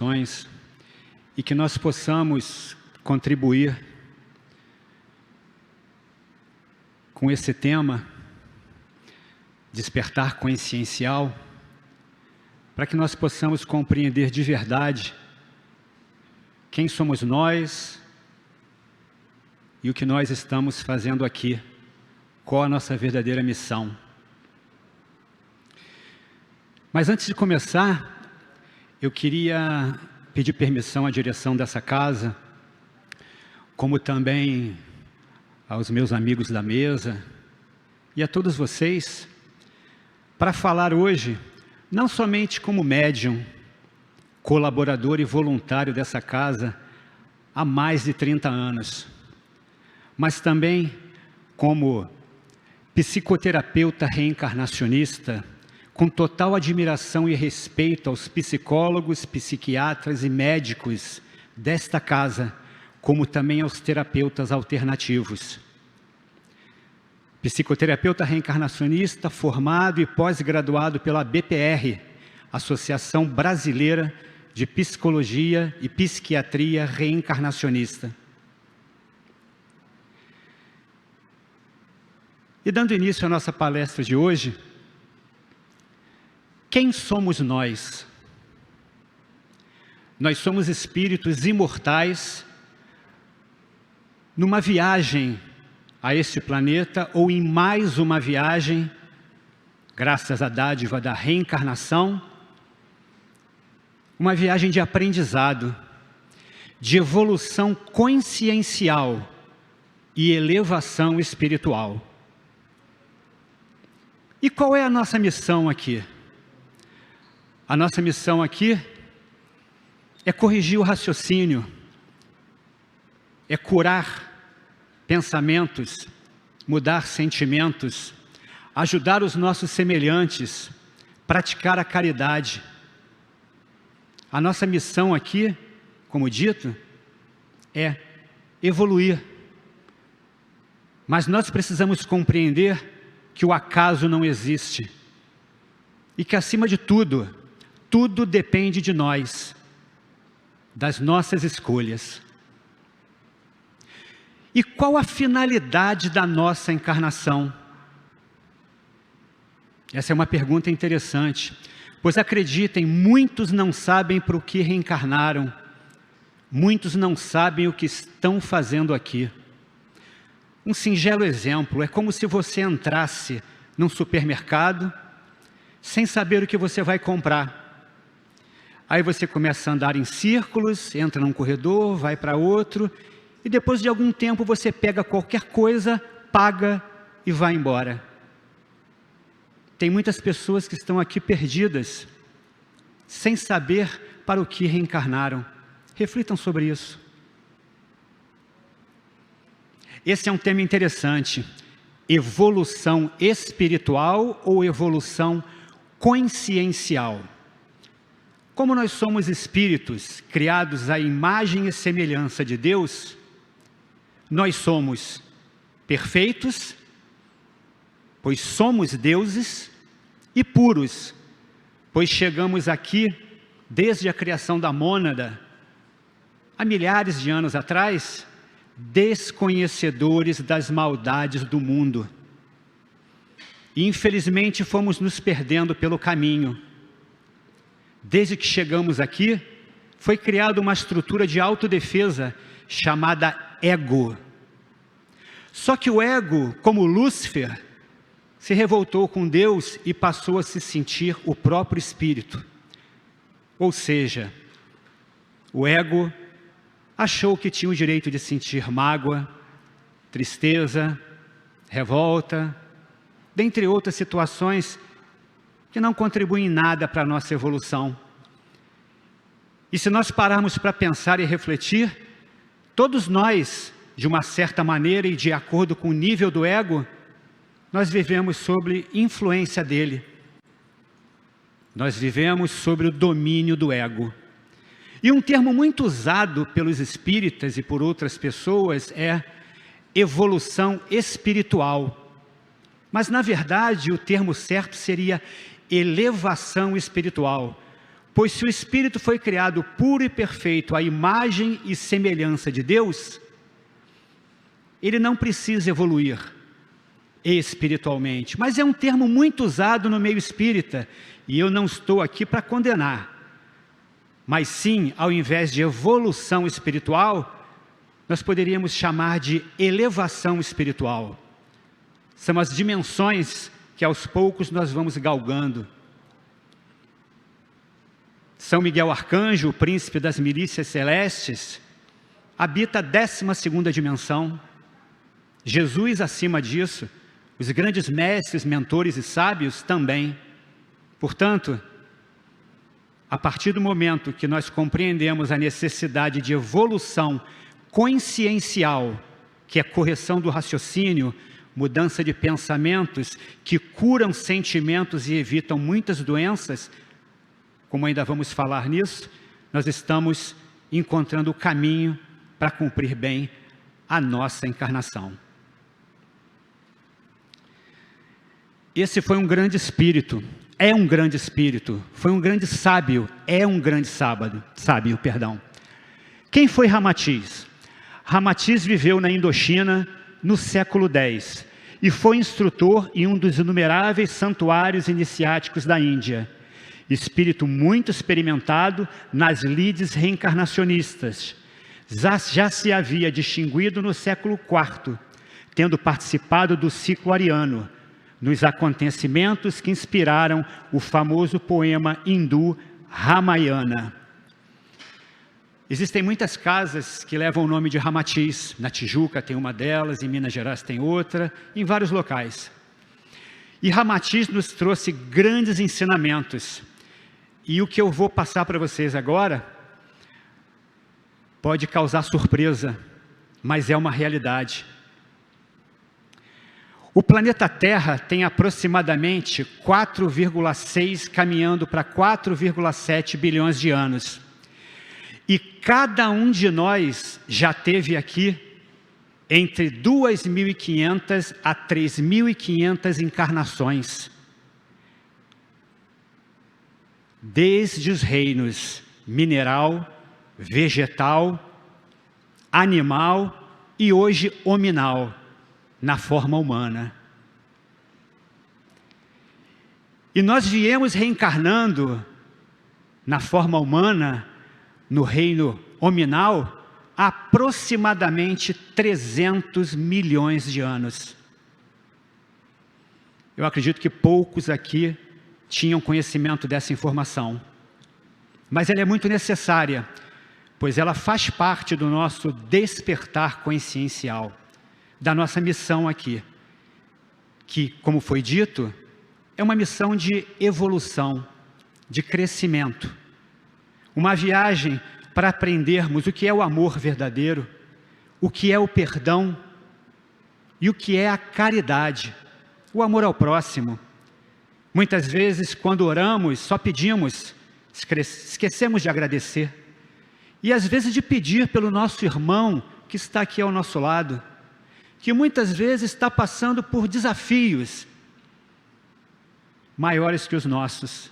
orações e que nós possamos contribuir com esse tema, despertar consciencial, para que nós possamos compreender de verdade quem somos nós e o que nós estamos fazendo aqui, qual a nossa verdadeira missão. Mas antes de começar, eu queria pedir permissão à direção dessa casa, como também aos meus amigos da mesa e a todos vocês, para falar hoje, não somente como médium, colaborador e voluntário dessa casa há mais de 30 anos, mas também como psicoterapeuta reencarnacionista, com total admiração e respeito aos psicólogos, psiquiatras e médicos desta casa, como também aos terapeutas alternativos. Psicoterapeuta reencarnacionista, formado e pós-graduado pela BPR, Associação Brasileira de Psicologia e Psiquiatria Reencarnacionista. E dando início à nossa palestra de hoje, quem somos nós? Nós somos espíritos imortais numa viagem a este planeta ou em mais uma viagem, graças à dádiva da reencarnação, uma viagem de aprendizado, de evolução consciencial e elevação espiritual. E qual é a nossa missão aqui? A nossa missão aqui é corrigir o raciocínio, é curar pensamentos, mudar sentimentos, ajudar os nossos semelhantes, praticar a caridade. A nossa missão aqui, como dito, é evoluir. Mas nós precisamos compreender que o acaso não existe e que, acima de tudo, tudo depende de nós, das nossas escolhas. E qual a finalidade da nossa encarnação? Essa é uma pergunta interessante, pois acreditem, muitos não sabem para o que reencarnaram, muitos não sabem o que estão fazendo aqui. Um singelo exemplo, é como se você entrasse num supermercado, sem saber o que você vai comprar. Aí você começa a andar em círculos, entra num corredor, vai para outro, e depois de algum tempo você pega qualquer coisa, paga e vai embora. Tem muitas pessoas que estão aqui perdidas, sem saber para o que reencarnaram. Reflitam sobre isso. Esse é um tema interessante. Evolução espiritual ou evolução consciencial? Como nós somos espíritos criados à imagem e semelhança de Deus, nós somos perfeitos, pois somos deuses, e puros, pois chegamos aqui desde a criação da mônada, há milhares de anos atrás, desconhecedores das maldades do mundo. E infelizmente fomos nos perdendo pelo caminho. Desde que chegamos aqui, foi criada uma estrutura de autodefesa chamada ego. Só que o ego, como Lúcifer, se revoltou com Deus e passou a se sentir o próprio espírito. Ou seja, o ego achou que tinha o direito de sentir mágoa, tristeza, revolta, dentre outras situações que não contribuem em nada para a nossa evolução. E se nós pararmos para pensar e refletir, todos nós, de uma certa maneira e de acordo com o nível do ego, nós vivemos sob influência dele. Nós vivemos sobre o domínio do ego. E um termo muito usado pelos espíritas e por outras pessoas é evolução espiritual. Mas, na verdade, o termo certo seria elevação espiritual, Pois se o espírito foi criado puro e perfeito à imagem e semelhança de Deus, ele não precisa evoluir espiritualmente. Mas é um termo muito usado no meio espírita, e eu não estou aqui para condenar. Mas sim, ao invés de evolução espiritual, nós poderíamos chamar de elevação espiritual. São as dimensões que aos poucos nós vamos galgando. São Miguel Arcanjo, o príncipe das milícias celestes, habita a 12ª dimensão. Jesus acima disso, os grandes mestres, mentores e sábios também. Portanto, a partir do momento que nós compreendemos a necessidade de evolução consciencial, que é correção do raciocínio, mudança de pensamentos, que curam sentimentos e evitam muitas doenças, como ainda vamos falar nisso, nós estamos encontrando o caminho para cumprir bem a nossa encarnação. Esse foi um grande espírito, é um grande espírito, foi um grande sábio, é um grande sábio. Quem foi Ramatiz? Ramatiz viveu na Indochina no século X e foi instrutor em um dos inumeráveis santuários iniciáticos da Índia. Espírito muito experimentado nas lides reencarnacionistas. Já se havia distinguido no século IV, tendo participado do ciclo ariano, nos acontecimentos que inspiraram o famoso poema hindu Ramayana. Existem muitas casas que levam o nome de Ramatiz. Na Tijuca tem uma delas, em Minas Gerais tem outra, em vários locais. E Ramatiz nos trouxe grandes ensinamentos. E o que eu vou passar para vocês agora pode causar surpresa, mas é uma realidade. O planeta Terra tem aproximadamente 4,6 caminhando para 4,7 bilhões de anos. E cada um de nós já teve aqui entre 2.500 a 3.500 encarnações. Desde os reinos mineral, vegetal, animal e hoje hominal, na forma humana. E nós viemos reencarnando na forma humana, no reino hominal, há aproximadamente 300 milhões de anos. Eu acredito que poucos aqui tinham conhecimento dessa informação. Mas ela é muito necessária, pois ela faz parte do nosso despertar consciencial, da nossa missão aqui, que, como foi dito, é uma missão de evolução, de crescimento. Uma viagem para aprendermos o que é o amor verdadeiro, o que é o perdão e o que é a caridade, o amor ao próximo. Muitas vezes, quando oramos, só pedimos, esquecemos de agradecer. E às vezes de pedir pelo nosso irmão que está aqui ao nosso lado, que muitas vezes está passando por desafios maiores que os nossos.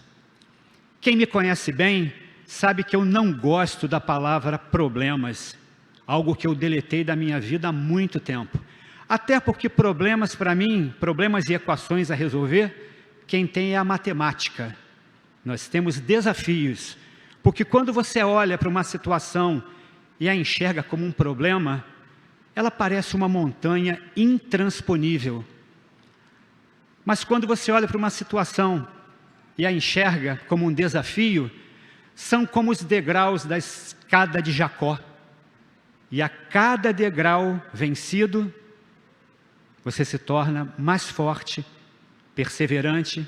Quem me conhece bem sabe que eu não gosto da palavra problemas, algo que eu deletei da minha vida há muito tempo. Até porque problemas para mim, problemas e equações a resolver, quem tem é a matemática. Nós temos desafios, porque quando você olha para uma situação e a enxerga como um problema, ela parece uma montanha intransponível. Mas quando você olha para uma situação e a enxerga como um desafio, são como os degraus da escada de Jacó. E a cada degrau vencido, você se torna mais forte, perseverante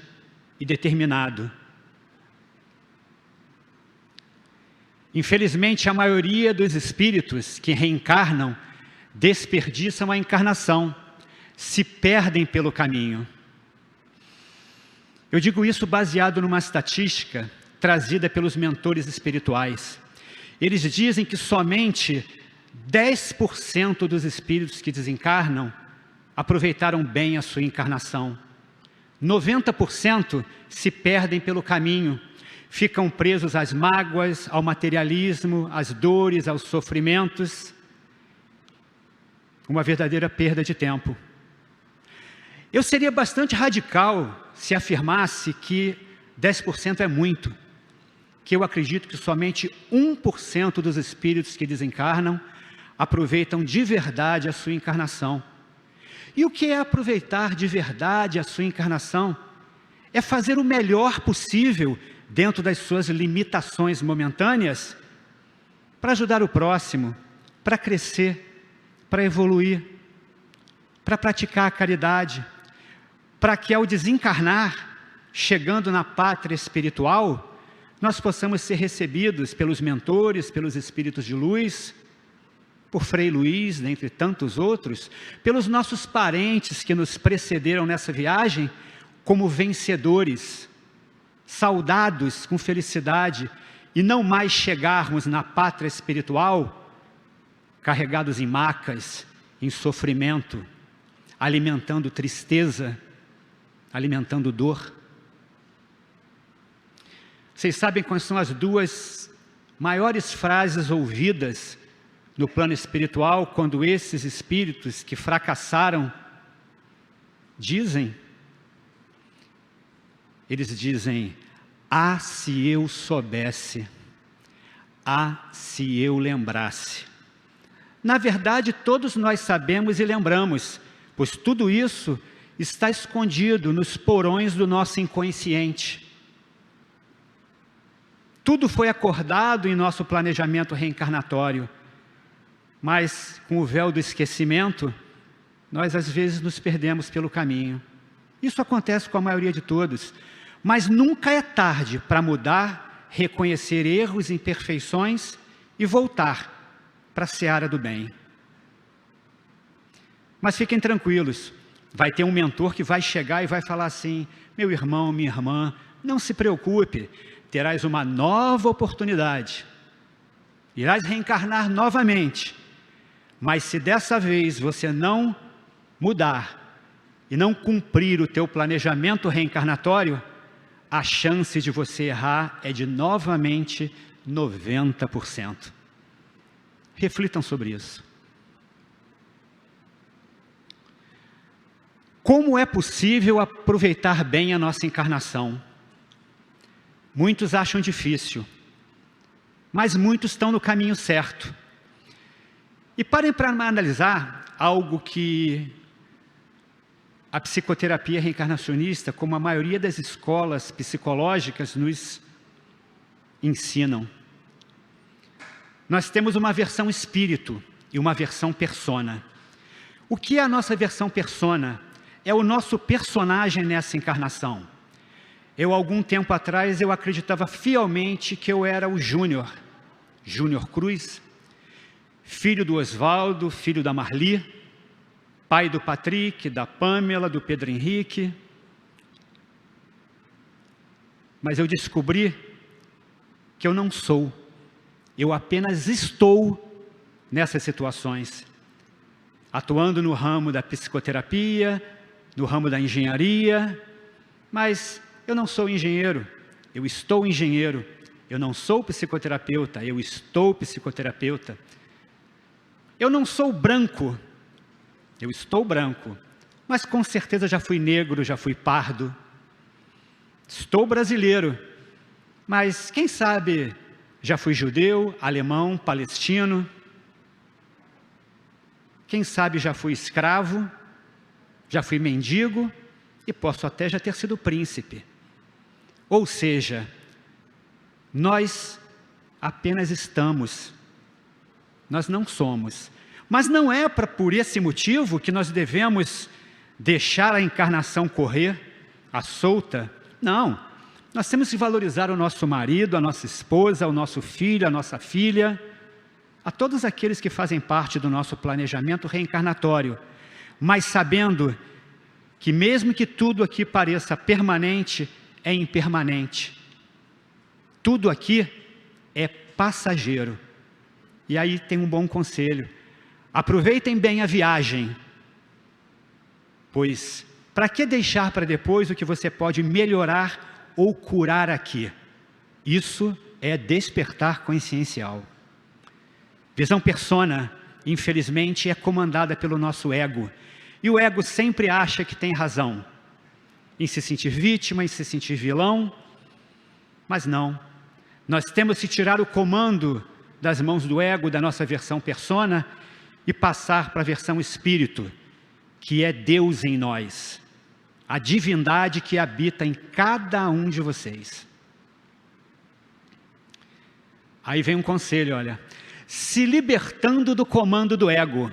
e determinado. Infelizmente, a maioria dos espíritos que reencarnam desperdiçam a encarnação, se perdem pelo caminho. Eu digo isso baseado numa estatística trazida pelos mentores espirituais. Eles dizem que somente 10% dos espíritos que desencarnam aproveitaram bem a sua encarnação. 90% se perdem pelo caminho, ficam presos às mágoas, ao materialismo, às dores, aos sofrimentos. Uma verdadeira perda de tempo. Eu seria bastante radical se afirmasse que 10% é muito, que eu acredito que somente 1% dos espíritos que desencarnam aproveitam de verdade a sua encarnação. E o que é aproveitar de verdade a sua encarnação? É fazer o melhor possível dentro das suas limitações momentâneas para ajudar o próximo, para crescer, para evoluir, para praticar a caridade, para que ao desencarnar, chegando na pátria espiritual, nós possamos ser recebidos pelos mentores, pelos espíritos de luz, por Frei Luiz, dentre tantos outros, pelos nossos parentes que nos precederam nessa viagem, como vencedores, saudados com felicidade, e não mais chegarmos na pátria espiritual, carregados em macas, em sofrimento, alimentando tristeza, alimentando dor. Vocês sabem quais são as duas maiores frases ouvidas no plano espiritual, quando esses espíritos que fracassaram dizem? Eles dizem: ah, se eu soubesse, ah, se eu lembrasse. Na verdade, todos nós sabemos e lembramos, pois tudo isso está escondido nos porões do nosso inconsciente. Tudo foi acordado em nosso planejamento reencarnatório, mas com o véu do esquecimento, nós às vezes nos perdemos pelo caminho. Isso acontece com a maioria de todos, mas nunca é tarde para mudar, reconhecer erros e imperfeições e voltar para a seara do bem. Mas fiquem tranquilos, vai ter um mentor que vai chegar e vai falar assim: meu irmão, minha irmã, não se preocupe, terás uma nova oportunidade, irás reencarnar novamente, mas se dessa vez você não mudar e não cumprir o teu planejamento reencarnatório, a chance de você errar é de novamente 90%. Reflitam sobre isso. Como é possível aproveitar bem a nossa encarnação? Muitos acham difícil, mas muitos estão no caminho certo. E parem para analisar algo que a psicoterapia reencarnacionista, como a maioria das escolas psicológicas, nos ensinam. Nós temos uma versão espírito e uma versão persona. O que é a nossa versão persona? É o nosso personagem nessa encarnação. Algum tempo atrás, eu acreditava fielmente que eu era o Júnior Cruz, filho do Oswaldo, filho da Marli, pai do Patrick, da Pamela, do Pedro Henrique. Mas eu descobri que eu não sou, eu apenas estou nessas situações, atuando no ramo da psicoterapia, no ramo da engenharia, mas eu não sou engenheiro, eu estou engenheiro. Eu não sou psicoterapeuta, eu estou psicoterapeuta. Eu não sou branco, eu estou branco, mas com certeza já fui negro, já fui pardo. Estou brasileiro, mas quem sabe já fui judeu, alemão, palestino. Quem sabe já fui escravo, já fui mendigo e posso até já ter sido príncipe. Ou seja, nós apenas estamos, nós não somos. Mas não é por esse motivo que nós devemos deixar a encarnação correr à solta. Não, nós temos que valorizar o nosso marido, a nossa esposa, o nosso filho, a nossa filha, a todos aqueles que fazem parte do nosso planejamento reencarnatório, mas sabendo que mesmo que tudo aqui pareça permanente, é impermanente. Tudo aqui é passageiro. E aí tem um bom conselho: aproveitem bem a viagem, pois para que deixar para depois o que você pode melhorar ou curar aqui? Isso é despertar consciencial. Visão persona, infelizmente, é comandada pelo nosso ego. E o ego sempre acha que tem razão, em se sentir vítima, em se sentir vilão, mas não. Nós temos que tirar o comando das mãos do ego, da nossa versão persona, e passar para a versão espírito, que é Deus em nós, a divindade que habita em cada um de vocês. Aí vem um conselho, olha, se libertando do comando do ego,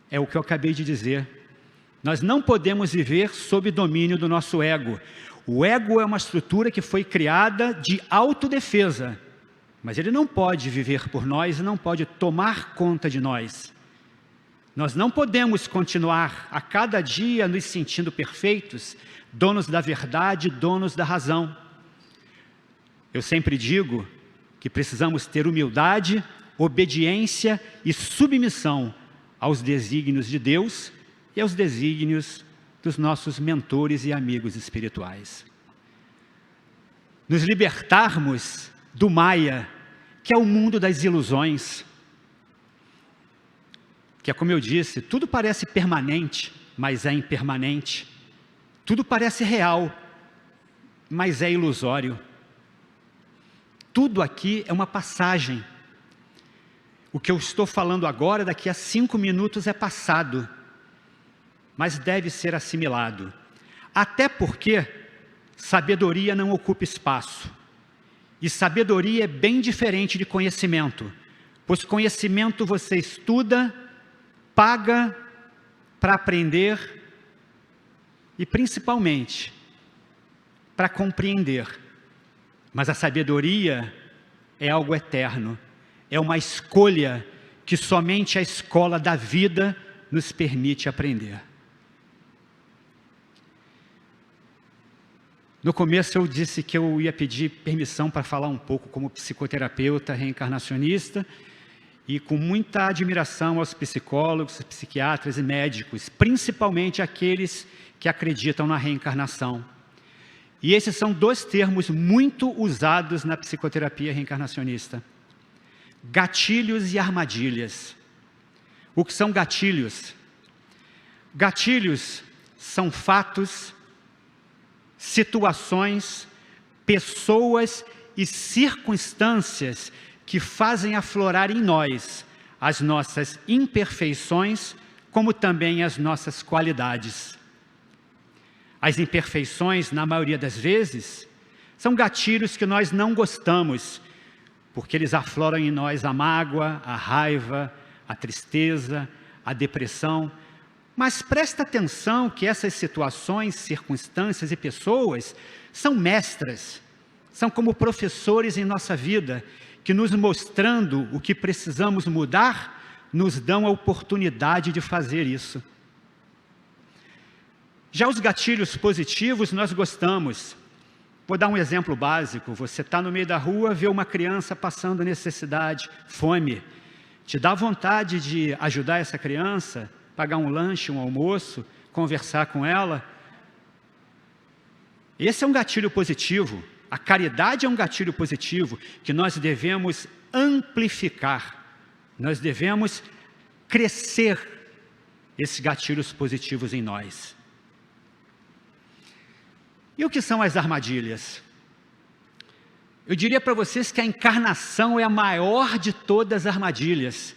é o que eu acabei de dizer. Nós não podemos viver sob domínio do nosso ego. O ego é uma estrutura que foi criada de autodefesa, mas ele não pode viver por nós e não pode tomar conta de nós. Nós não podemos continuar a cada dia nos sentindo perfeitos, donos da verdade, donos da razão. Eu sempre digo que precisamos ter humildade, obediência e submissão aos desígnios de Deus e aos desígnios dos nossos mentores e amigos espirituais. Nos libertarmos do Maya, que é o mundo das ilusões, que é como eu disse, tudo parece permanente, mas é impermanente. Tudo parece real, mas é ilusório. Tudo aqui é uma passagem. O que eu estou falando agora, daqui a 5 minutos é passado, mas deve ser assimilado. Até porque sabedoria não ocupa espaço. E sabedoria é bem diferente de conhecimento, pois conhecimento você estuda, paga para aprender e principalmente para compreender. Mas a sabedoria é algo eterno, é uma escolha que somente a escola da vida nos permite aprender. No começo eu disse que eu ia pedir permissão para falar um pouco como psicoterapeuta reencarnacionista e com muita admiração aos psicólogos, psiquiatras e médicos, principalmente aqueles que acreditam na reencarnação. E esses são 2 termos muito usados na psicoterapia reencarnacionista: gatilhos e armadilhas. O que são gatilhos? Gatilhos são fatos, situações, pessoas e circunstâncias que fazem aflorar em nós as nossas imperfeições, como também as nossas qualidades. As imperfeições, na maioria das vezes, são gatilhos que nós não gostamos, porque eles afloram em nós a mágoa, a raiva, a tristeza, a depressão. Mas presta atenção que essas situações, circunstâncias e pessoas são mestras, são como professores em nossa vida, que nos mostrando o que precisamos mudar, nos dão a oportunidade de fazer isso. Já os gatilhos positivos nós gostamos. Vou dar um exemplo básico. Você está no meio da rua, vê uma criança passando necessidade, fome. Te dá vontade de ajudar essa criança, pagar um lanche, um almoço, conversar com ela. Esse é um gatilho positivo. A caridade é um gatilho positivo que nós devemos amplificar. Nós devemos crescer esses gatilhos positivos em nós. E o que são as armadilhas? Eu diria para vocês que a encarnação é a maior de todas as armadilhas,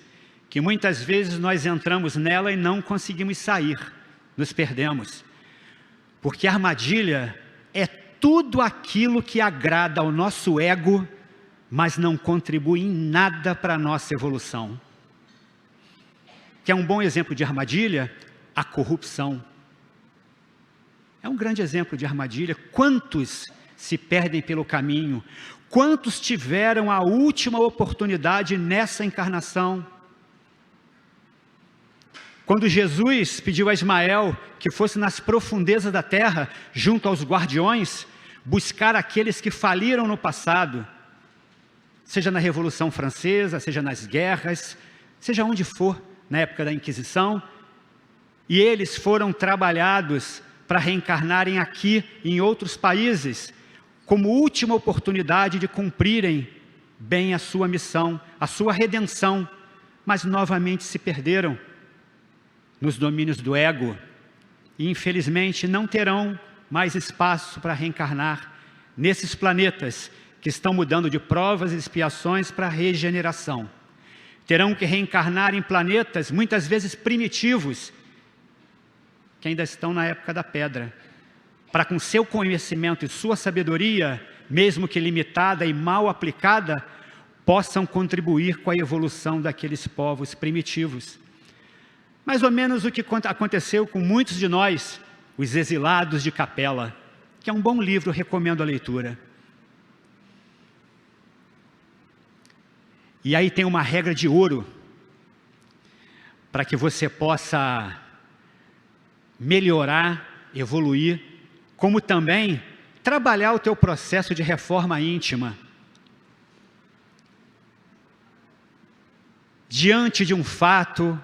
que muitas vezes nós entramos nela e não conseguimos sair, nos perdemos. Porque a armadilha é tudo aquilo que agrada ao nosso ego, mas não contribui em nada para a nossa evolução. Que é um bom exemplo de armadilha? A corrupção. É um grande exemplo de armadilha. Quantos se perdem pelo caminho? Quantos tiveram a última oportunidade nessa encarnação? Quando Jesus pediu a Ismael que fosse nas profundezas da terra, junto aos guardiões, buscar aqueles que faliram no passado, seja na Revolução Francesa, seja nas guerras, seja onde for, na época da Inquisição, e eles foram trabalhados para reencarnarem aqui em outros países. como última oportunidade de cumprirem bem a sua missão, a sua redenção, mas novamente se perderam nos domínios do ego e, infelizmente, não terão mais espaço para reencarnar nesses planetas que estão mudando de provas e expiações para regeneração. Terão que reencarnar em planetas, muitas vezes primitivos, que ainda estão na época da pedra, para com seu conhecimento e sua sabedoria, mesmo que limitada e mal aplicada, possam contribuir com a evolução daqueles povos primitivos. Mais ou menos o que aconteceu com muitos de nós, os exilados de Capela, que é um bom livro, recomendo a leitura. E aí tem uma regra de ouro, para que você possa melhorar, evoluir, como também trabalhar o teu processo de reforma íntima. Diante de um fato,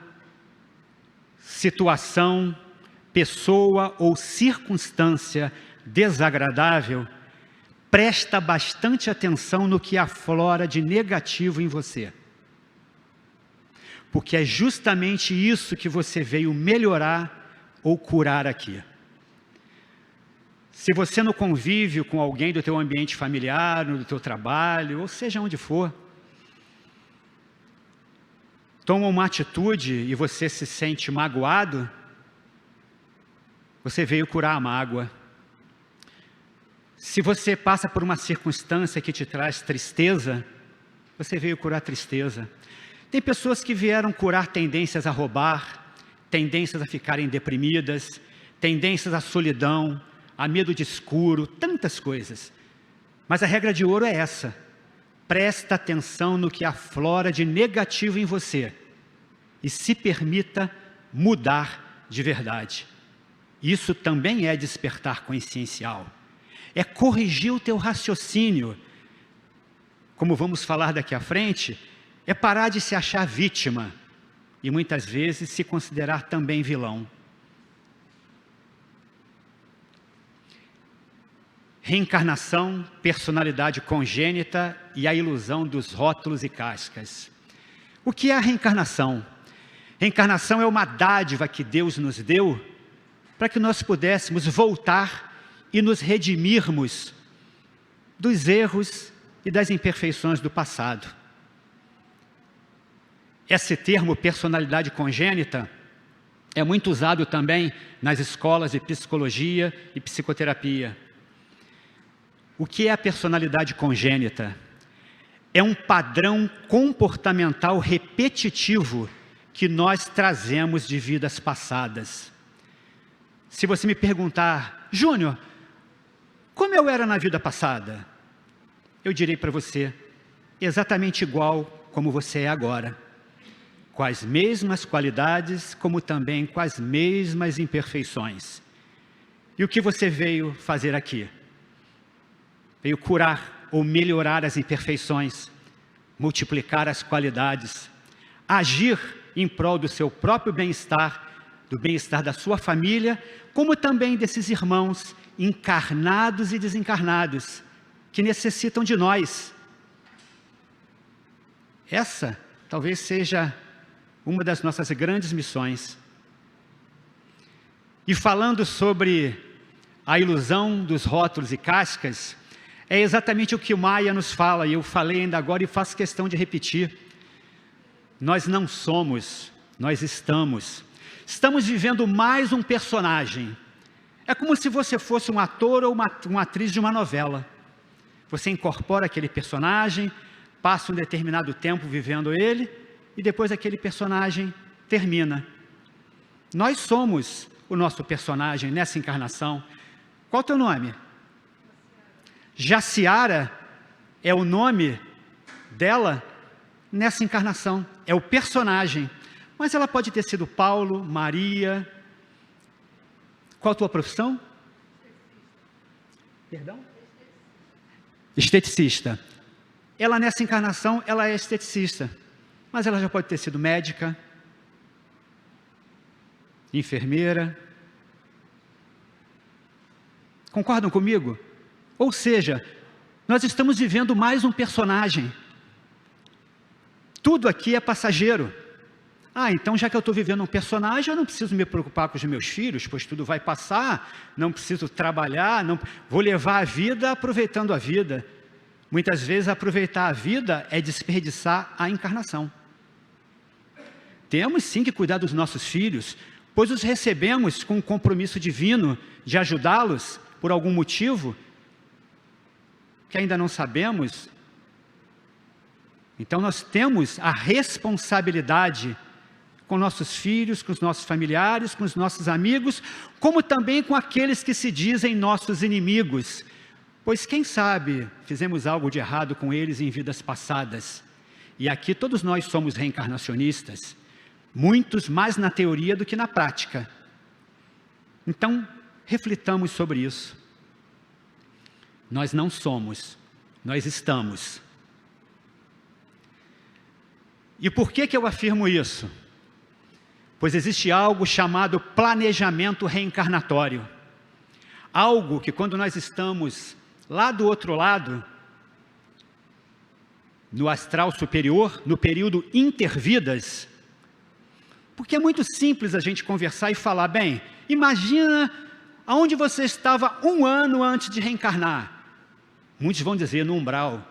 situação, pessoa ou circunstância desagradável, presta bastante atenção no que aflora de negativo em você. Porque é justamente isso que você veio melhorar ou curar aqui. Se você no convívio com alguém do teu ambiente familiar, no teu trabalho, ou seja onde for, toma uma atitude e você se sente magoado, você veio curar a mágoa. Se você passa por uma circunstância que te traz tristeza, você veio curar a tristeza. Tem pessoas que vieram curar tendências a roubar, tendências a ficarem deprimidas, tendências à solidão, a medo de escuro, tantas coisas. Mas a regra de ouro é essa: presta atenção no que aflora de negativo em você e se permita mudar de verdade. Isso também é despertar consciencial. É corrigir o teu raciocínio. Como vamos falar daqui à frente, é parar de se achar vítima e muitas vezes se considerar também vilão. Reencarnação, personalidade congênita e a ilusão dos rótulos e cascas. O que é a reencarnação? Reencarnação é uma dádiva que Deus nos deu para que nós pudéssemos voltar e nos redimirmos dos erros e das imperfeições do passado. Esse termo personalidade congênita é muito usado também nas escolas de psicologia e psicoterapia. O que é a personalidade congênita? É um padrão comportamental repetitivo que nós trazemos de vidas passadas. Se você me perguntar, Júnior, como eu era na vida passada? Eu direi para você, exatamente igual como você é agora. Com as mesmas qualidades, como também com as mesmas imperfeições. E o que você veio fazer aqui? Veio curar ou melhorar as imperfeições, multiplicar as qualidades, agir em prol do seu próprio bem-estar, do bem-estar da sua família, como também desses irmãos encarnados e desencarnados, que necessitam de nós. Essa talvez seja uma das nossas grandes missões. E falando sobre a ilusão dos rótulos e cascas, é exatamente o que o Maia nos fala, e eu falei ainda agora e faço questão de repetir. Nós não somos, nós estamos. Estamos vivendo mais um personagem. É como se você fosse um ator ou uma atriz de uma novela. Você incorpora aquele personagem, passa um determinado tempo vivendo ele, e depois aquele personagem termina. Nós somos o nosso personagem nessa encarnação. Qual é o teu nome? Jaciara é o nome dela nessa encarnação. É o personagem. Mas ela pode ter sido Paulo, Maria. Qual a tua profissão? Perdão? Esteticista. Ela nessa encarnação, ela é esteticista. Mas ela já pode ter sido médica, enfermeira. Concordam comigo? Ou seja, nós estamos vivendo mais um personagem. Tudo aqui é passageiro. Então já que eu estou vivendo um personagem, eu não preciso me preocupar com os meus filhos, pois tudo vai passar, não preciso trabalhar, vou levar a vida aproveitando a vida. Muitas vezes aproveitar a vida é desperdiçar a encarnação. Temos sim que cuidar dos nossos filhos, pois os recebemos com um compromisso divino de ajudá-los por algum motivo que ainda não sabemos. Então nós temos a responsabilidade com nossos filhos, com os nossos familiares, com os nossos amigos, como também com aqueles que se dizem nossos inimigos, pois quem sabe fizemos algo de errado com eles em vidas passadas. E aqui todos nós somos reencarnacionistas, muitos mais na teoria do que na prática. Então, reflitamos sobre isso. Nós não somos, nós estamos. E por que eu afirmo isso? Pois existe algo chamado planejamento reencarnatório. Algo que quando nós estamos lá do outro lado, no astral superior, no período intervidas, porque é muito simples a gente conversar e falar, bem, imagina aonde você estava 1 ano antes de reencarnar. Muitos vão dizer no umbral.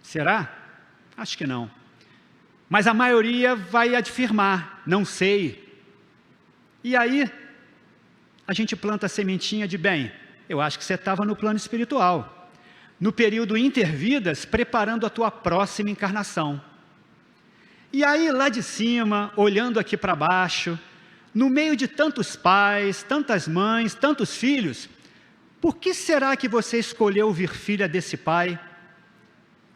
Será? Acho que não. Mas a maioria vai afirmar, não sei. E aí, a gente planta a sementinha de, bem, eu acho que você estava no plano espiritual, no período intervidas, preparando a tua próxima encarnação. E aí, lá de cima, olhando aqui para baixo, no meio de tantos pais, tantas mães, tantos filhos, por que será que você escolheu vir filha desse pai?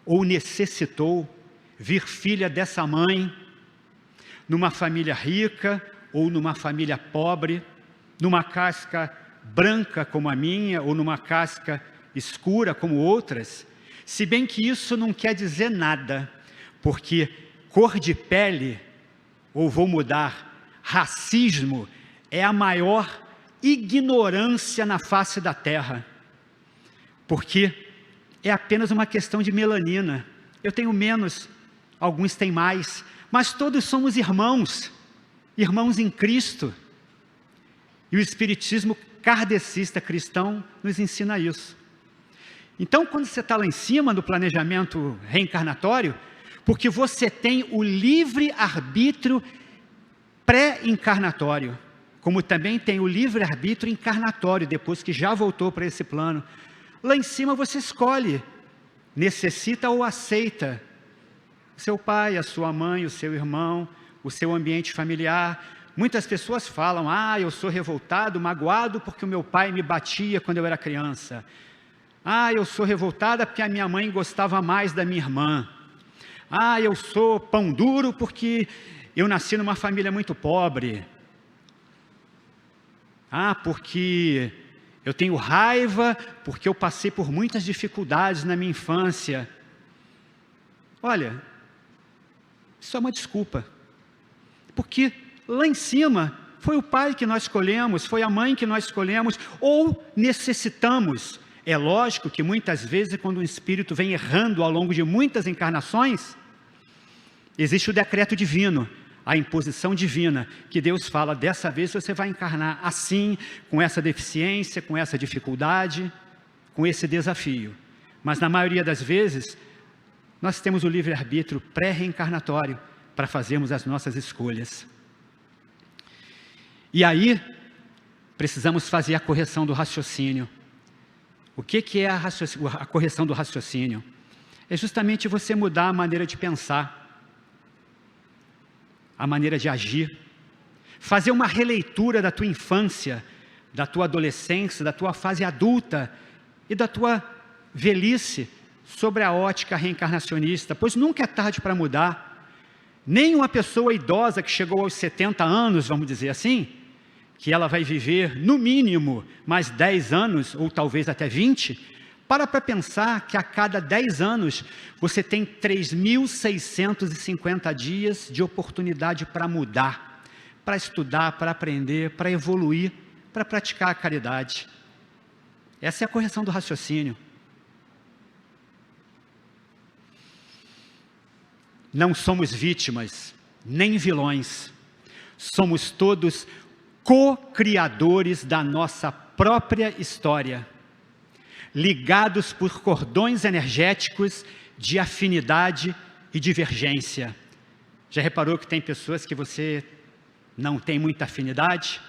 Ou necessitou vir filha dessa mãe, numa família rica ou numa família pobre, numa casca branca como a minha ou numa casca escura como outras, se bem que isso não quer dizer nada, porque cor de pele, ou vou mudar, racismo é a maior ignorância na face da terra, porque é apenas uma questão de melanina. Eu tenho menos, alguns têm mais, mas todos somos irmãos, irmãos em Cristo. E o Espiritismo kardecista cristão nos ensina isso. Então, quando você está lá em cima no planejamento reencarnatório, porque você tem o livre-arbítrio pré-encarnatório, como também tem o livre-arbítrio encarnatório, depois que já voltou para esse plano. Lá em cima você escolhe, necessita ou aceita o seu pai, a sua mãe, o seu irmão, o seu ambiente familiar. Muitas pessoas falam, eu sou revoltado, magoado porque o meu pai me batia quando eu era criança. Eu sou revoltada porque a minha mãe gostava mais da minha irmã. Eu sou pão duro porque eu nasci numa família muito pobre. Porque eu tenho raiva porque eu passei por muitas dificuldades na minha infância. Olha, isso é uma desculpa. Porque lá em cima foi o pai que nós escolhemos, foi a mãe que nós escolhemos, ou necessitamos. É lógico que muitas vezes, quando um espírito vem errando ao longo de muitas encarnações, existe o decreto divino, a imposição divina, que Deus fala, dessa vez você vai encarnar assim, com essa deficiência, com essa dificuldade, com esse desafio. Mas na maioria das vezes, nós temos o livre-arbítrio pré-reencarnatório para fazermos as nossas escolhas. E aí, precisamos fazer a correção do raciocínio. O que é a correção do raciocínio? É justamente você mudar a maneira de pensar, a maneira de agir, fazer uma releitura da tua infância, da tua adolescência, da tua fase adulta e da tua velhice sobre a ótica reencarnacionista, pois nunca é tarde para mudar. Nem uma pessoa idosa que chegou aos 70 anos, vamos dizer assim, que ela vai viver no mínimo mais 10 anos, ou talvez até 20, para pensar que a cada 10 anos você tem 3.650 dias de oportunidade para mudar, para estudar, para aprender, para evoluir, para praticar a caridade. Essa é a correção do raciocínio. Não somos vítimas, nem vilões. Somos todos co-criadores da nossa própria história, ligados por cordões energéticos de afinidade e divergência. Já reparou que tem pessoas que você não tem muita afinidade?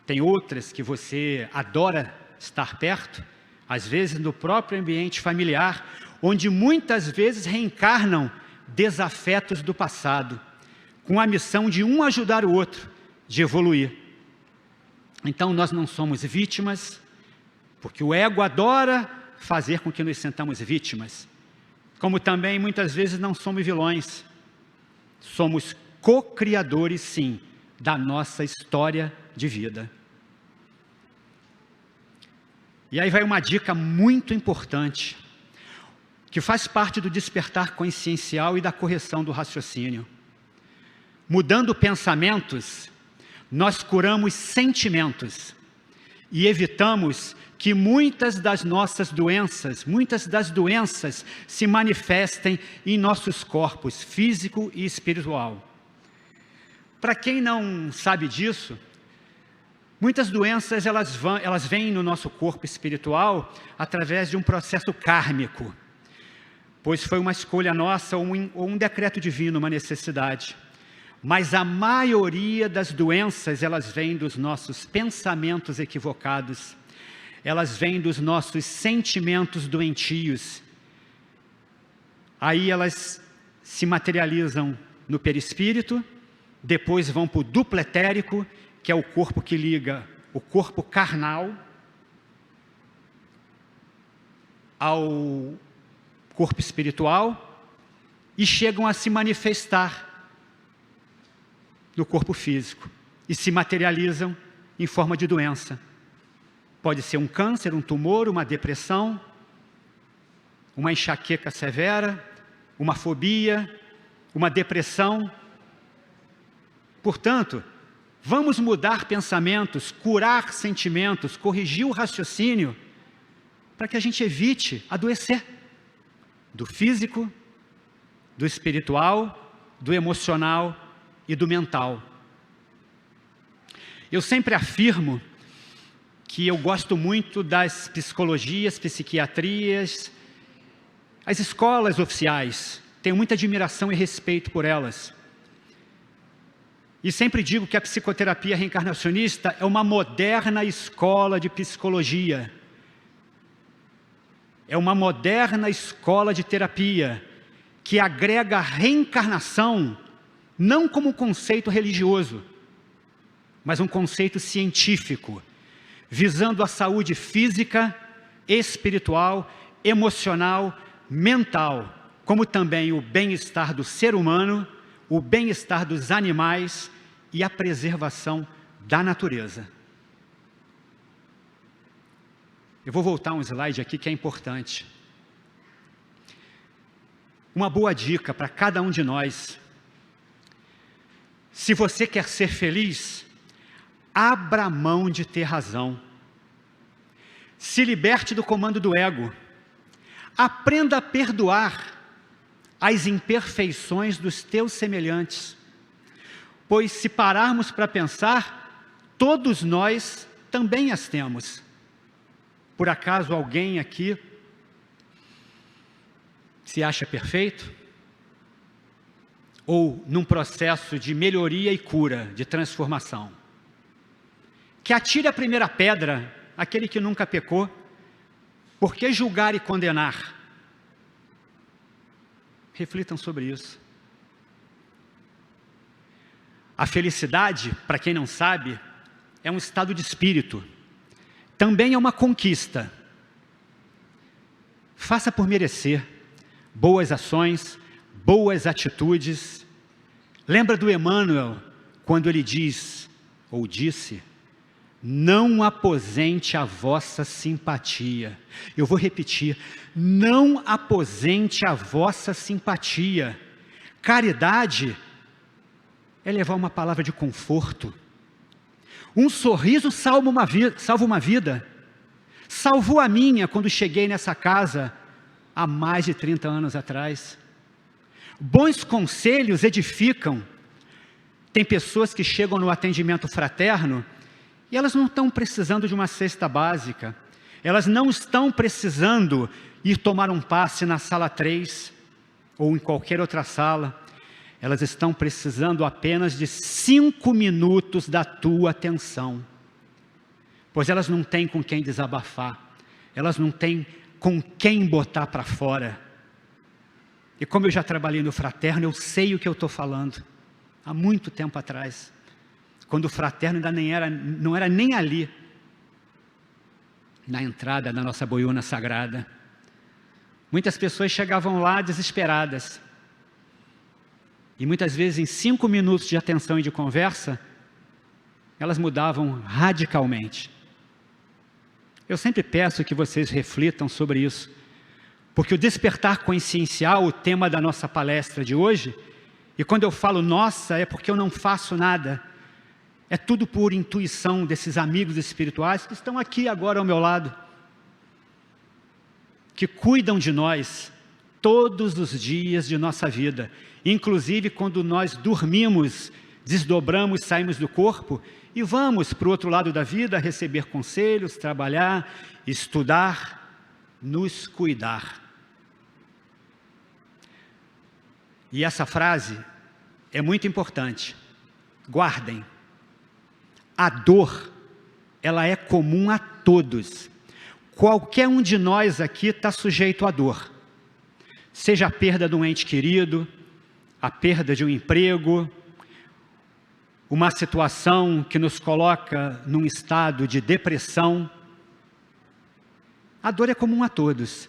Tem outras que você adora estar perto, às vezes no próprio ambiente familiar, onde muitas vezes reencarnam desafetos do passado, com a missão de um ajudar o outro, de evoluir. Então nós não somos vítimas, porque o ego adora fazer com que nos sintamos vítimas, como também muitas vezes não somos vilões. Somos co-criadores, sim, da nossa história de vida. E aí vai uma dica muito importante, que faz parte do despertar consciencial e da correção do raciocínio. Mudando pensamentos, nós curamos sentimentos e evitamos que muitas das doenças se manifestem em nossos corpos físico e espiritual. Para quem não sabe disso, muitas doenças elas vêm no nosso corpo espiritual através de um processo kármico, pois foi uma escolha nossa ou um decreto divino, uma necessidade. Mas a maioria das doenças, elas vêm dos nossos pensamentos equivocados, elas vêm dos nossos sentimentos doentios. Aí elas se materializam no perispírito, depois vão para o duplo etérico, que é o corpo que liga o corpo carnal ao corpo espiritual, e chegam a se manifestar no corpo físico, e se materializam em forma de doença. Pode ser um câncer, um tumor, uma depressão, uma enxaqueca severa, uma fobia, uma depressão. Portanto, vamos mudar pensamentos, curar sentimentos, corrigir o raciocínio, para que a gente evite adoecer do físico, do espiritual, do emocional e do mental. Eu sempre afirmo que eu gosto muito das psicologias, psiquiatrias, as escolas oficiais, tenho muita admiração e respeito por elas. E sempre digo que a psicoterapia reencarnacionista é uma moderna escola de psicologia. É uma moderna escola de terapia que agrega a reencarnação não como um conceito religioso, mas um conceito científico, visando a saúde física, espiritual, emocional, mental, como também o bem-estar do ser humano, o bem-estar dos animais e a preservação da natureza. Eu vou voltar um slide aqui que é importante. Uma boa dica para cada um de nós: se você quer ser feliz, abra mão de ter razão. Se liberte do comando do ego. Aprenda a perdoar as imperfeições dos teus semelhantes. Pois se pararmos para pensar, todos nós também as temos. Por acaso alguém aqui se acha perfeito? Ou num processo de melhoria e cura, de transformação? Que atire a primeira pedra, aquele que nunca pecou. Por que julgar e condenar? Reflitam sobre isso. A felicidade, para quem não sabe, é um estado de espírito. Também é uma conquista. Faça por merecer boas ações, boas atitudes. Lembra do Emmanuel, quando ele diz, ou disse: não aposente a vossa simpatia. Eu vou repetir: não aposente a vossa simpatia. Caridade é levar uma palavra de conforto. Um sorriso salva uma vida. salvou a minha quando cheguei nessa casa há mais de 30 anos atrás. Bons conselhos edificam. Tem pessoas que chegam no atendimento fraterno e elas não estão precisando de uma cesta básica, elas não estão precisando ir tomar um passe na sala 3 ou em qualquer outra sala, elas estão precisando apenas de 5 minutos da tua atenção, pois elas não têm com quem desabafar, elas não têm com quem botar para fora. E como eu já trabalhei no fraterno, eu sei o que eu estou falando, há muito tempo atrás, quando o fraterno ainda não era nem ali, na entrada da nossa boiuna sagrada. Muitas pessoas chegavam lá desesperadas, e muitas vezes em 5 minutos de atenção e de conversa, elas mudavam radicalmente. Eu sempre peço que vocês reflitam sobre isso, porque o despertar consciencial, o tema da nossa palestra de hoje, e quando eu falo nossa, é porque eu não faço nada, é tudo por intuição desses amigos espirituais que estão aqui agora ao meu lado, que cuidam de nós todos os dias de nossa vida, inclusive quando nós dormimos, desdobramos, saímos do corpo e vamos para o outro lado da vida receber conselhos, trabalhar, estudar, nos cuidar. E essa frase é muito importante, guardem. A dor, ela é comum a todos. Qualquer um de nós aqui está sujeito à dor. Seja a perda de um ente querido, a perda de um emprego, uma situação que nos coloca num estado de depressão. A dor é comum a todos,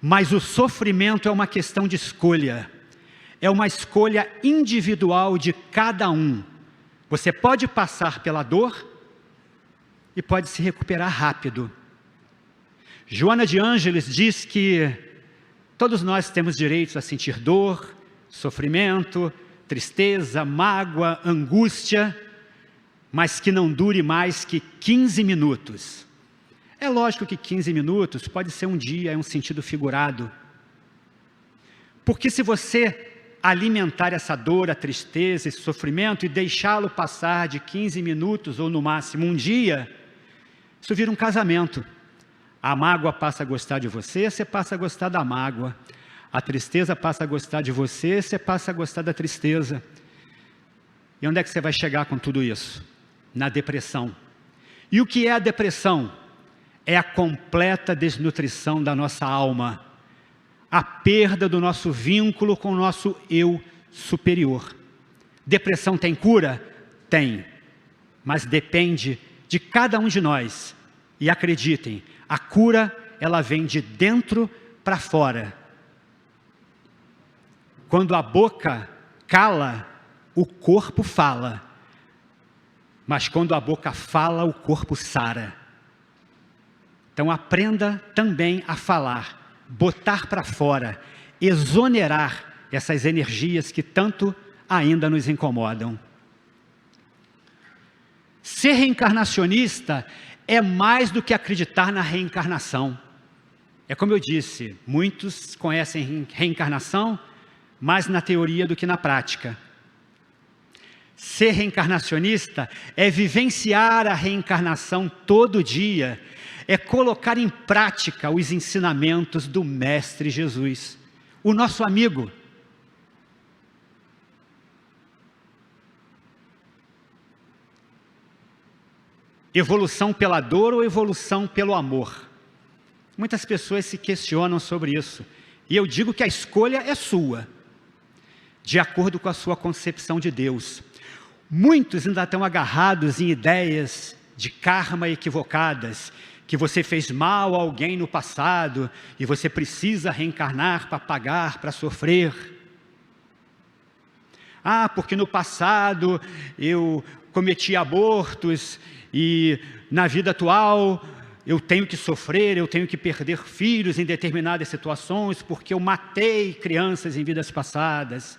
mas o sofrimento é uma questão de escolha. É uma escolha individual de cada um. Você pode passar pela dor e pode se recuperar rápido. Joana de Ângeles diz que todos nós temos direito a sentir dor, sofrimento, tristeza, mágoa, angústia, mas que não dure mais que 15 minutos. É lógico que 15 minutos pode ser um dia, é um sentido figurado. Porque se você alimentar essa dor, a tristeza, esse sofrimento e deixá-lo passar de 15 minutos ou no máximo um dia, isso vira um casamento. A mágoa passa a gostar de você, você passa a gostar da mágoa. A tristeza passa a gostar de você, você passa a gostar da tristeza. E onde é que você vai chegar com tudo isso? Na depressão. E o que é a depressão? É a completa desnutrição da nossa alma. A perda do nosso vínculo com o nosso eu superior. Depressão tem cura? Tem. Mas depende de cada um de nós. E acreditem, a cura, ela vem de dentro para fora. Quando a boca cala, o corpo fala. Mas quando a boca fala, o corpo sara. Então aprenda também a falar. Botar para fora, exonerar essas energias que tanto ainda nos incomodam. Ser reencarnacionista é mais do que acreditar na reencarnação. É como eu disse, muitos conhecem reencarnação mais na teoria do que na prática. Ser reencarnacionista é vivenciar a reencarnação todo dia, é colocar em prática os ensinamentos do Mestre Jesus, o nosso amigo. Evolução pela dor ou evolução pelo amor? Muitas pessoas se questionam sobre isso, e eu digo que a escolha é sua, de acordo com a sua concepção de Deus. Muitos ainda estão agarrados em ideias de karma equivocadas, que você fez mal a alguém no passado e você precisa reencarnar para pagar, para sofrer. Ah, porque no passado eu cometi abortos e na vida atual eu tenho que sofrer, eu tenho que perder filhos em determinadas situações porque eu matei crianças em vidas passadas.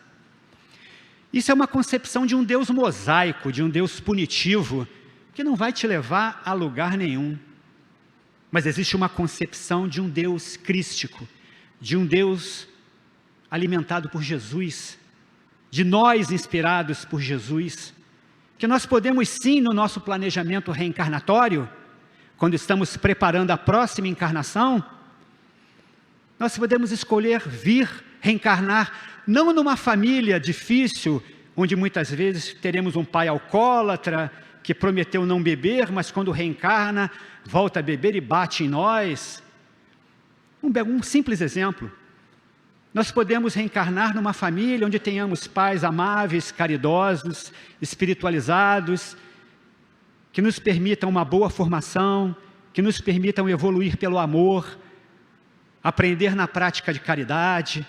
Isso é uma concepção de um Deus mosaico, de um Deus punitivo, que não vai te levar a lugar nenhum. Mas existe uma concepção de um Deus crístico, de um Deus alimentado por Jesus, de nós inspirados por Jesus, que nós podemos sim, no nosso planejamento reencarnatório, quando estamos preparando a próxima encarnação, nós podemos escolher vir reencarnar, não numa família difícil, onde muitas vezes teremos um pai alcoólatra, que prometeu não beber, mas quando reencarna, volta a beber e bate em nós. Um simples exemplo. Nós podemos reencarnar numa família onde tenhamos pais amáveis, caridosos, espiritualizados, que nos permitam uma boa formação, que nos permitam evoluir pelo amor, aprender na prática de caridade,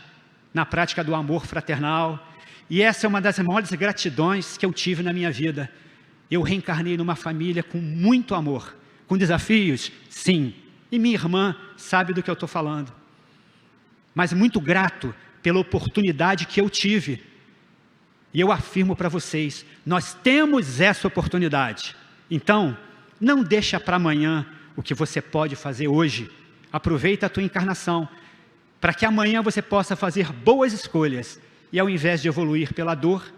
na prática do amor fraternal. E essa é uma das maiores gratidões que eu tive na minha vida. Eu reencarnei numa família com muito amor, com desafios, sim. E minha irmã sabe do que eu estou falando. Mas muito grato pela oportunidade que eu tive. E eu afirmo para vocês, nós temos essa oportunidade. Então, não deixa para amanhã o que você pode fazer hoje. Aproveita a tua encarnação, para que amanhã você possa fazer boas escolhas. E ao invés de evoluir pela dor,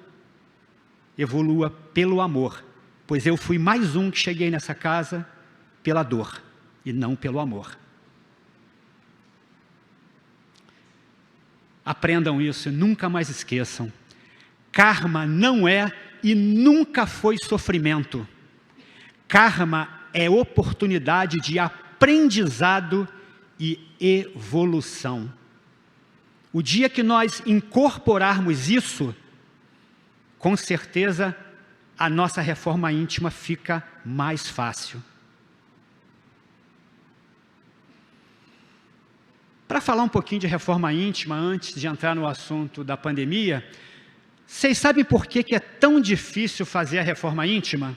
evolua pelo amor. Pois eu fui mais um que cheguei nessa casa pela dor, e não pelo amor. Aprendam isso e nunca mais esqueçam. Karma não é e nunca foi sofrimento. Karma é oportunidade de aprendizado e evolução. O dia que nós incorporarmos isso, com certeza a nossa reforma íntima fica mais fácil. Para falar um pouquinho de reforma íntima, antes de entrar no assunto da pandemia, vocês sabem por que é tão difícil fazer a reforma íntima?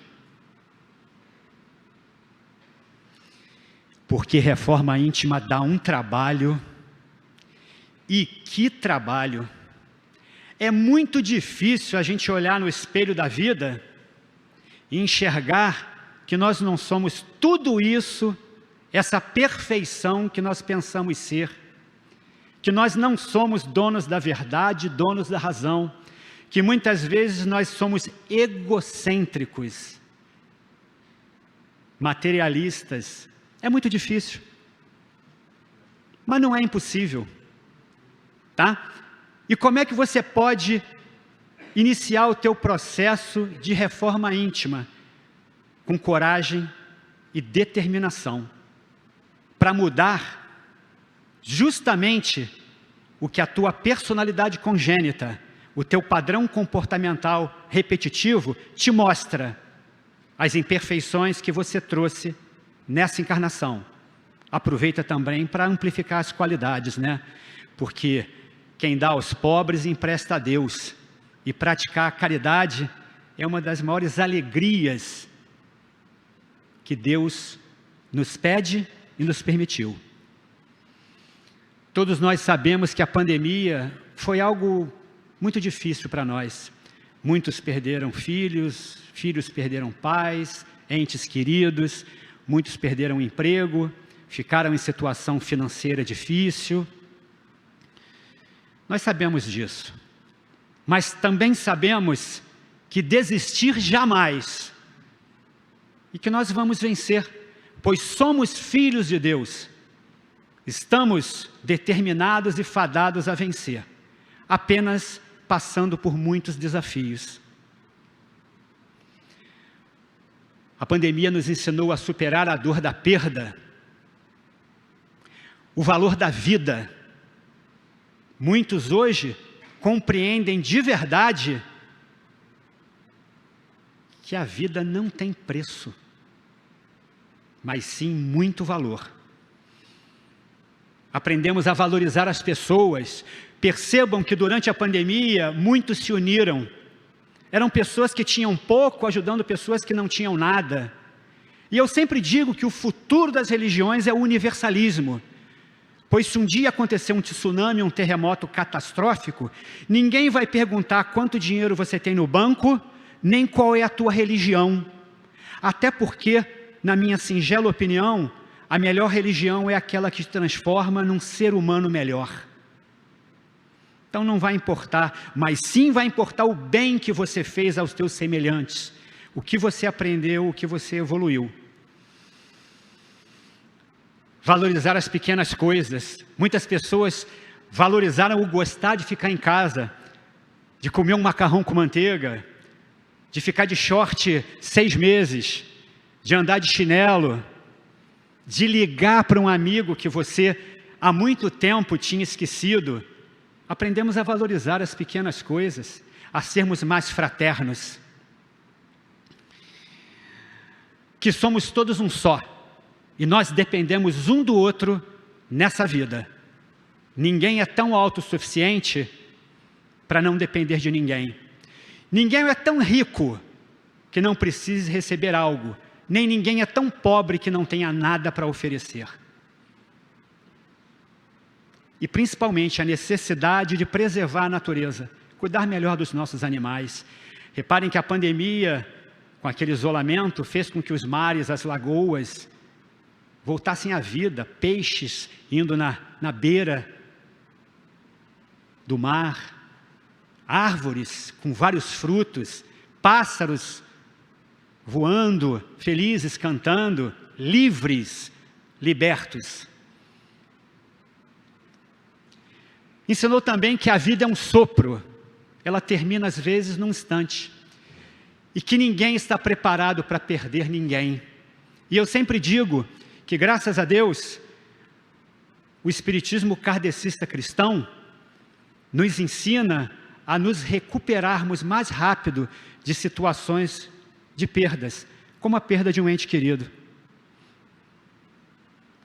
Porque reforma íntima dá um trabalho, e que trabalho! É muito difícil a gente olhar no espelho da vida e enxergar que nós não somos tudo isso, essa perfeição que nós pensamos ser, que nós não somos donos da verdade, donos da razão, que muitas vezes nós somos egocêntricos, materialistas. É muito difícil, mas não é impossível, tá? E como é que você pode iniciar o teu processo de reforma íntima? Com coragem e determinação, para mudar justamente o que a tua personalidade congênita, o teu padrão comportamental repetitivo te mostra, as imperfeições que você trouxe nessa encarnação. Aproveita também para amplificar as qualidades, né? Porque quem dá aos pobres empresta a Deus. E praticar a caridade é uma das maiores alegrias que Deus nos pede e nos permitiu. Todos nós sabemos que a pandemia foi algo muito difícil para nós. Muitos perderam filhos, filhos perderam pais, entes queridos, muitos perderam emprego, ficaram em situação financeira difícil. Nós sabemos disso, mas também sabemos que desistir jamais, e que nós vamos vencer, pois somos filhos de Deus, estamos determinados e fadados a vencer, apenas passando por muitos desafios. A pandemia nos ensinou a superar a dor da perda, o valor da vida. Muitos hoje compreendem de verdade que a vida não tem preço, mas sim muito valor. Aprendemos a valorizar as pessoas. Percebam que durante a pandemia muitos se uniram. Eram pessoas que tinham pouco ajudando pessoas que não tinham nada. E eu sempre digo que o futuro das religiões é o universalismo. Pois se um dia acontecer um tsunami, um terremoto catastrófico, ninguém vai perguntar quanto dinheiro você tem no banco, nem qual é a tua religião. Até porque, na minha singela opinião, a melhor religião é aquela que te transforma num ser humano melhor. Então não vai importar, mas sim vai importar o bem que você fez aos teus semelhantes, o que você aprendeu, o que você evoluiu. Valorizar as pequenas coisas. Muitas pessoas valorizaram o gostar de ficar em casa, de comer um macarrão com manteiga, de ficar de short 6 meses, de andar de chinelo, de ligar para um amigo que você há muito tempo tinha esquecido. Aprendemos a valorizar as pequenas coisas, a sermos mais fraternos. Que somos todos um só, e nós dependemos um do outro nessa vida. Ninguém é tão autossuficiente para não depender de ninguém. Ninguém é tão rico que não precise receber algo, nem ninguém é tão pobre que não tenha nada para oferecer. E principalmente a necessidade de preservar a natureza, cuidar melhor dos nossos animais. Reparem que a pandemia, com aquele isolamento, fez com que os mares, as lagoas, voltassem à vida, peixes indo na beira do mar, árvores com vários frutos, pássaros voando, felizes, cantando, livres, libertos. Ensinou também que a vida é um sopro, ela termina às vezes num instante, e que ninguém está preparado para perder ninguém. E eu sempre digo que, graças a Deus, o espiritismo kardecista cristão nos ensina a nos recuperarmos mais rápido de situações de perdas, como a perda de um ente querido,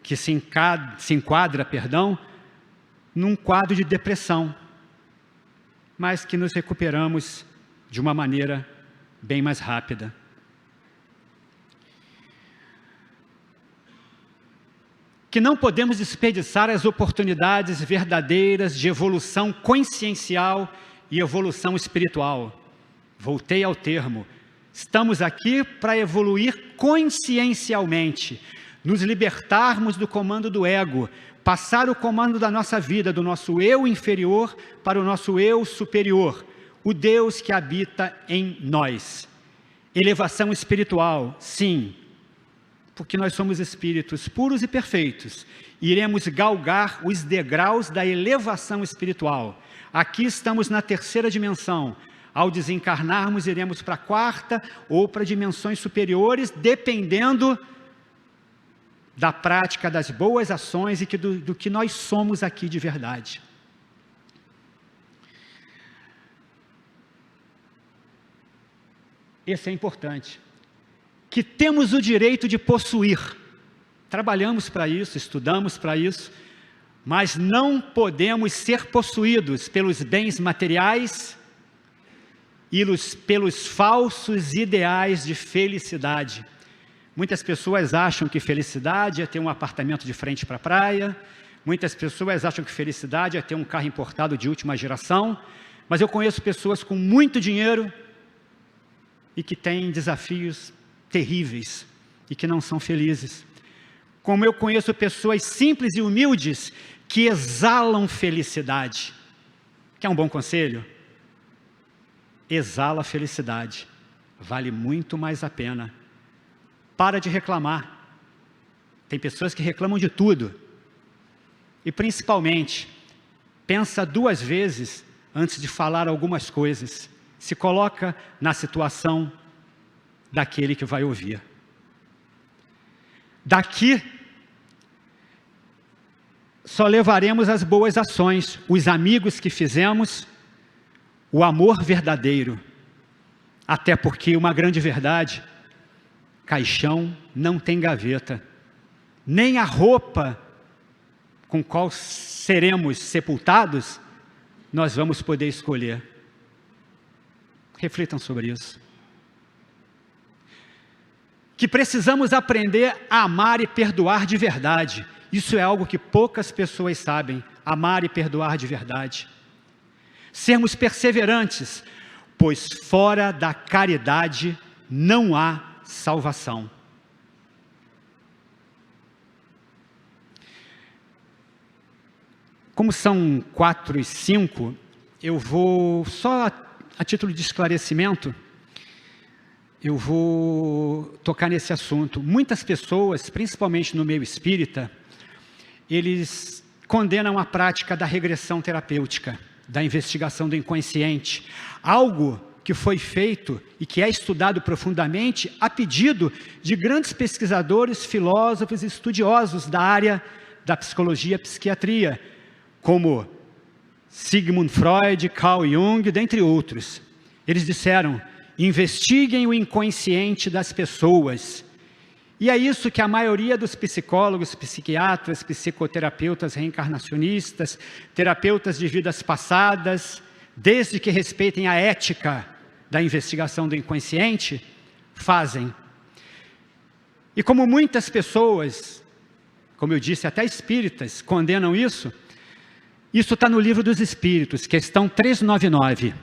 que se enquadra, num quadro de depressão, mas que nos recuperamos de uma maneira bem mais rápida. Que não podemos desperdiçar as oportunidades verdadeiras de evolução consciencial e evolução espiritual. Voltei ao termo. Estamos aqui para evoluir consciencialmente, nos libertarmos do comando do ego, passar o comando da nossa vida, do nosso eu inferior para o nosso eu superior, o Deus que habita em nós. Elevação espiritual, sim, porque nós somos espíritos puros e perfeitos, iremos galgar os degraus da elevação espiritual. Aqui estamos na 3ª dimensão. Ao desencarnarmos, iremos para a 4ª ou para dimensões superiores, dependendo da prática das boas ações e do que nós somos aqui de verdade. Esse é importante. Que temos o direito de possuir. Trabalhamos para isso, estudamos para isso, mas não podemos ser possuídos pelos bens materiais e pelos falsos ideais de felicidade. Muitas pessoas acham que felicidade é ter um apartamento de frente para a praia, muitas pessoas acham que felicidade é ter um carro importado de última geração, mas eu conheço pessoas com muito dinheiro e que têm desafios terríveis e que não são felizes. Como eu conheço pessoas simples e humildes que exalam felicidade. Quer um bom conselho? Exala a felicidade, vale muito mais a pena. Para de reclamar. Tem pessoas que reclamam de tudo. E principalmente, pensa 2 vezes antes de falar algumas coisas. Se coloca na situação daquele que vai ouvir. Daqui, só levaremos as boas ações, os amigos que fizemos, o amor verdadeiro. Até porque uma grande verdade, caixão não tem gaveta, nem a roupa com qual seremos sepultados, nós vamos poder escolher. Reflitam sobre isso. Que precisamos aprender a amar e perdoar de verdade. Isso é algo que poucas pessoas sabem, amar e perdoar de verdade. Sermos perseverantes, pois fora da caridade não há salvação. Como são 4:05, eu vou, só a título de esclarecimento, eu vou tocar nesse assunto. Muitas pessoas, principalmente no meio espírita, eles condenam a prática da regressão terapêutica, da investigação do inconsciente, algo que foi feito e que é estudado profundamente a pedido de grandes pesquisadores, filósofos e estudiosos da área da psicologia e psiquiatria, como Sigmund Freud, Carl Jung, dentre outros. Eles disseram: investiguem o inconsciente das pessoas. E é isso que a maioria dos psicólogos, psiquiatras, psicoterapeutas reencarnacionistas, terapeutas de vidas passadas, desde que respeitem a ética da investigação do inconsciente, fazem. E como muitas pessoas, como eu disse, até espíritas, condenam isso está no Livro dos Espíritos, questão 399.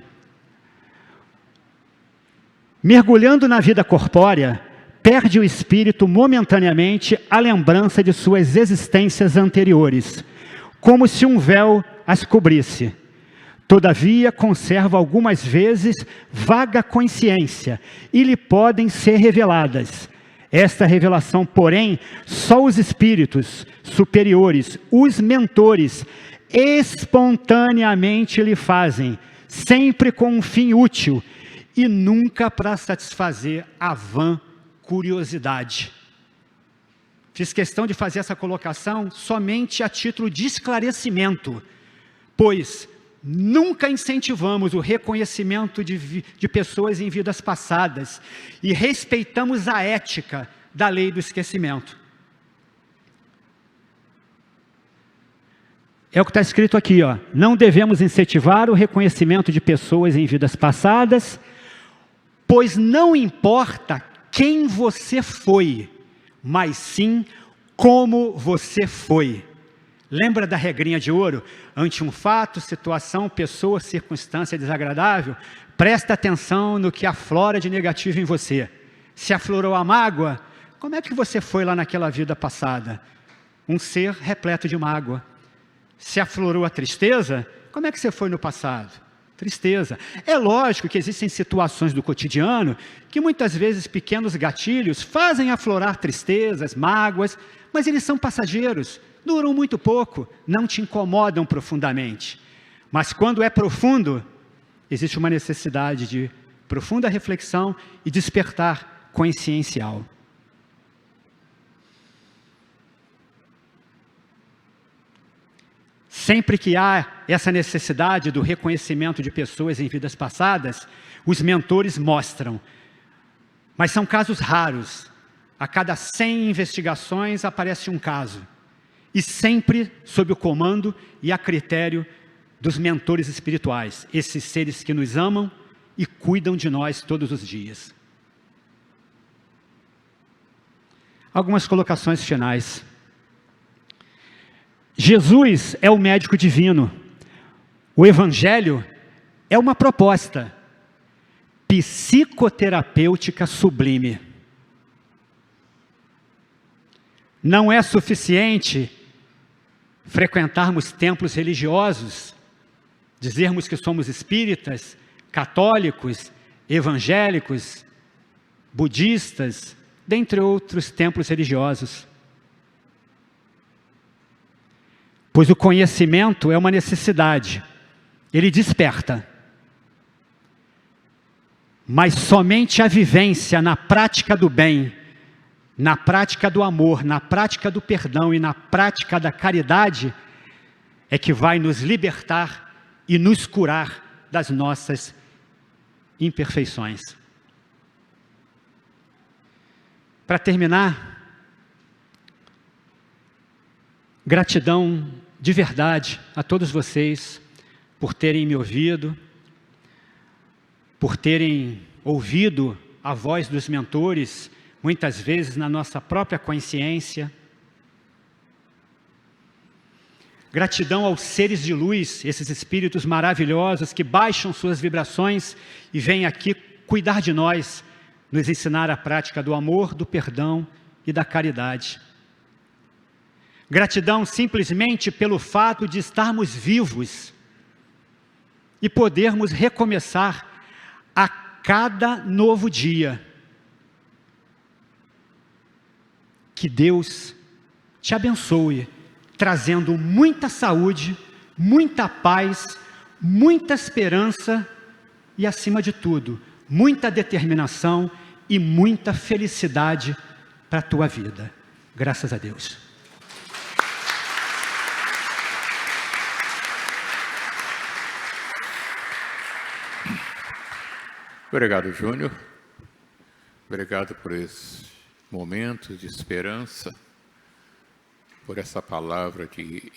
Mergulhando na vida corpórea, perde o espírito momentaneamente a lembrança de suas existências anteriores, como se um véu as cobrisse. Todavia, conserva algumas vezes vaga consciência e lhe podem ser reveladas. Esta revelação, porém, só os espíritos superiores, os mentores, espontaneamente lhe fazem, sempre com um fim útil e nunca para satisfazer a vã curiosidade. Fiz questão de fazer essa colocação somente a título de esclarecimento, pois nunca incentivamos o reconhecimento de pessoas em vidas passadas e respeitamos a ética da lei do esquecimento. É o que está escrito aqui, ó. Não devemos incentivar o reconhecimento de pessoas em vidas passadas, pois não importa quem você foi, mas sim como você foi. Lembra da regrinha de ouro? Ante um fato, situação, pessoa, circunstância desagradável, presta atenção no que aflora de negativo em você. Se aflorou a mágoa, como é que você foi lá naquela vida passada? Um ser repleto de mágoa. Se aflorou a tristeza, como é que você foi no passado? Tristeza. É lógico que existem situações do cotidiano que muitas vezes pequenos gatilhos fazem aflorar tristezas, mágoas, mas eles são passageiros, duram muito pouco, não te incomodam profundamente. Mas quando é profundo, existe uma necessidade de profunda reflexão e despertar consciencial. Sempre que há essa necessidade do reconhecimento de pessoas em vidas passadas, os mentores mostram. Mas são casos raros. A cada 100 investigações aparece um caso. E sempre sob o comando e a critério dos mentores espirituais. Esses seres que nos amam e cuidam de nós todos os dias. Algumas colocações finais. Jesus é o médico divino. O Evangelho é uma proposta psicoterapêutica sublime. Não é suficiente frequentarmos templos religiosos, dizermos que somos espíritas, católicos, evangélicos, budistas, dentre outros templos religiosos. Pois o conhecimento é uma necessidade, ele desperta. Mas somente a vivência na prática do bem, na prática do amor, na prática do perdão e na prática da caridade é que vai nos libertar e nos curar das nossas imperfeições. Para terminar, gratidão de verdade a todos vocês por terem me ouvido, por terem ouvido a voz dos mentores, muitas vezes na nossa própria consciência. Gratidão aos seres de luz, esses espíritos maravilhosos que baixam suas vibrações e vêm aqui cuidar de nós, nos ensinar a prática do amor, do perdão e da caridade. Gratidão simplesmente pelo fato de estarmos vivos e podermos recomeçar a cada novo dia. Que Deus te abençoe, trazendo muita saúde, muita paz, muita esperança e, acima de tudo, muita determinação e muita felicidade para a tua vida. Graças a Deus. Obrigado, Júnior. Obrigado por esse momento de esperança, por essa palavra de